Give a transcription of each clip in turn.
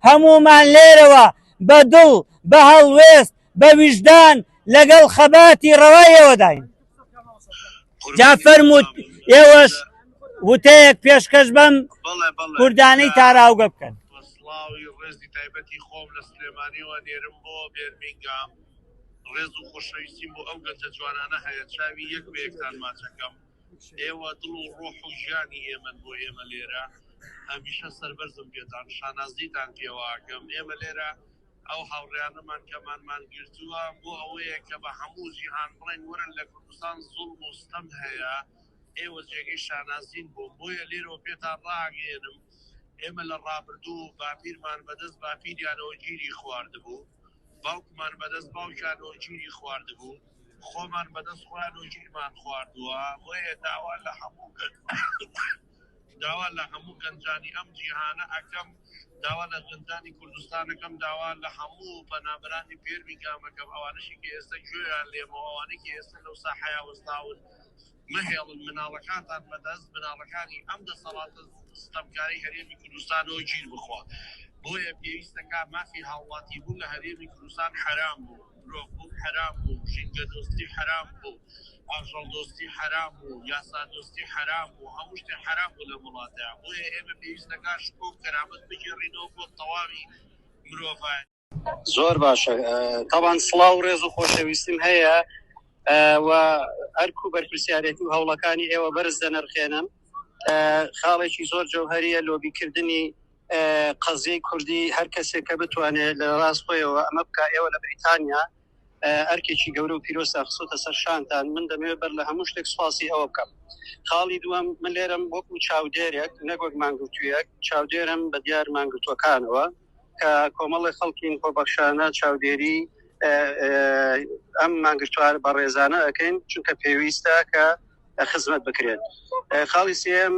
هەمومان لێرەوە بە دڵ بە هەڵوێست بە ویژدان لەگەڵ خەباتی ڕەوایەوە داین. جا فەرمووت ئێوەش وتەیەک پێشکەش بەم کوردانەی تاراوگە بکەن. سڵاوی ڕێزی تایبەتی خۆم لە سلێمانیەوە دێرم بۆ بێرمینگام. ڕێز و خۆشەویستیم بۆ ئەو گەنجە جوانانە هەیە چاوی یەک بە یەکتان ماچەکەم. ئێوە دڵ و ڕۆح و ژیانی ئێمەن بۆ ئێمە لێرە هەمیشە سەربەرزم پێتان شانازیتان پێواکەم. ئێمە لێرە ئەو هاوڕێیانەمان کەمانمان گرتووە بۆ ئەوەیە کە بە هەموو جیهان بڵێن وەرن لە کوردستان زوڵم و ستەم هەیە، ئێوە جێگەی شانازین بۆ بۆیە لێرەوە پێتان ڕاگەێنم. ئێمە لە ڕابردوو باپیرمان بەدەست باپیریانەوە گیری خواردبوو، باوکمان بەدەست باوکیانەوە گیری خواردبوو، خۆمان بەدەست خۆیانەوە گیرمان خواردووە. بۆیە داوا لە هەموو گەنجانی ئەم جیهانە ئەەکەم، داوا لە گەنجانی کوردستانەکەم، داوا لە هەموو بەنابرانی پێرمیگامەکەم ئەوانشی کە ئێستا گوێیان لێمە ئەوانەی ئێستا لەو ساحەیە وەستاون مەهێڵن مناڵەکانتان بەدەست مناڵەکانی ئەم دەسەڵاتە ستەمکاری هەرێمی کوردستانەوە گیر بخوا. بۆیە پێویستەکە مافی هاوڵاتی بوو لە هەرێمی کوردستان حرام بوو، مرۆڤبوون حرام بوو، ژینگە دۆستی حرام بوو، ئاژەڵ دۆستی حرام بوو، یاسا دۆستی حرام بوو، هەموو شتێک حرام بوو لە وڵاتەیە. بۆیە ئێمە پێویستەکە شکۆ و کەرامەت بگێڕینەوە بۆ تەواوی مرۆڤان. زۆر باشە. تاوان سڵاو ڕێز و خۆشەویستیم هەیە و ئەرک و بەرپرسیارەتی و هەوڵەکانی ئێوە بەرز دەنرخێنم. خاڵێکی زۆر جەوهەریە لۆبیکردنی قەزیەی کوردی هەر کەسێک کە بتوانێت لە ڕاست خۆیەوە ئەمە بکە. ئێوە لە بریتانیا ئەرکێکی گەورە و پیرۆستا خسوتە سەر شانتان. من دەمەوێت بەر لە هەموو شتێک سوپاسی ئەوە بکەم. خاڵی دووەم، من لێرم وەکو چاودێرێک نەگوەک مانگرتوویەک چاودێرم بە دیار مانگرتوەکانەوە کە کۆمەڵی خەڵکین خۆبەخشانە چاودێری ئەم مانگرتووە بە ڕێزانە ئەەکەین چونکە پێویستە کە خزمەت بکرێت. خاڵی سێم،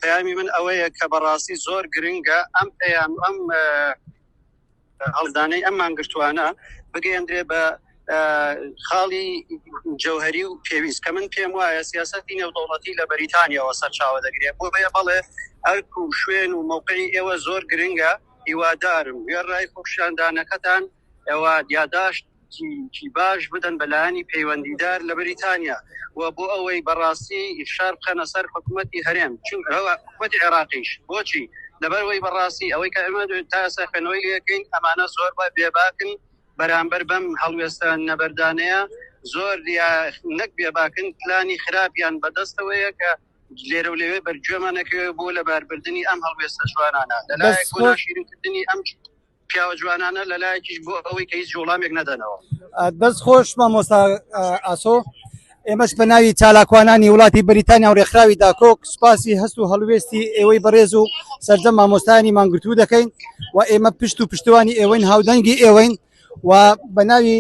پەیامی من ئەوەیە کە بەڕاستی زۆر گرنگە ئەم پەیام ئەم هەڵدانەی ئەم مانگرتوانە بگەیەندرێ بە خاڵی جەوهەری و پێویست کە من پێم وایە سیاسەتی نێودەوڵەتی لە بەریتانیاوە سەرچاوە دەگرێت. بۆ بەیە بەڵێ ئەرک و شوێن و موقعی ئێوە زۆر گرنگە. هیوادارم وێڕای خۆپشاندانەکەتان ئێوە یاداشتی باش بدەن بەلایانی پەیوەندیدار لە بەریتانیا و بۆ ئەوەی بەڕاستی ئیفشار بخەنە سەر حکوومەتی هەرێم چونکە حکوومەتی عێراقیش. بۆچی؟ لەبەرەوەی بەڕاستی ئەوەی کە ئێمە تا سەرخێنەوەی لەکەین ئەمانە زۆر بێباکن بەرامبەر بەم هەڵوێستە نەبەردانەیە، زۆر نەک بێباکن پلانی خراپیان بەدەستەوەیە کە لێرە و لێوێ بەرگوێمانەکەوێ بۆ لە باربردننی ئەم هەڵوێستە جوانانە لەلایەک بۆ ناشیرکردنی ئەم پیاوە جوانانە لەلایەکیش بۆ ئەوەی کە هیچ جوڵامێک نەدەنەوە. دەست خۆش مامۆستا ئاسۆ. ئێمەش بە ناوی چالاکوانانی وڵاتی بەریتانیا و ڕێکخراوی داکۆک سوپاسی هەست و هەڵوێستی ئێوەی بەڕێز و سەرجەم مامۆستایانی مانگرتوو دەکەین و ئێمە پشت و پشتوانی ئێوەین، هاودەنگی ئێوەین و بە ناوی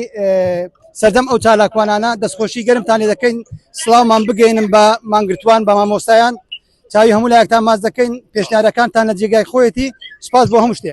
سەردەم ئەو چالاکوانانە دەستخۆشی گەرمتان لێ دەکەین. سڵاومان بگەینم بە مانگرتوان بە مامۆستایان، چاوی هەموو لایەکتان ماچ دەکەین. پێشنیارەکانتان لە جێگای خۆیەتی. سوپاس بۆ هەموو شتێک.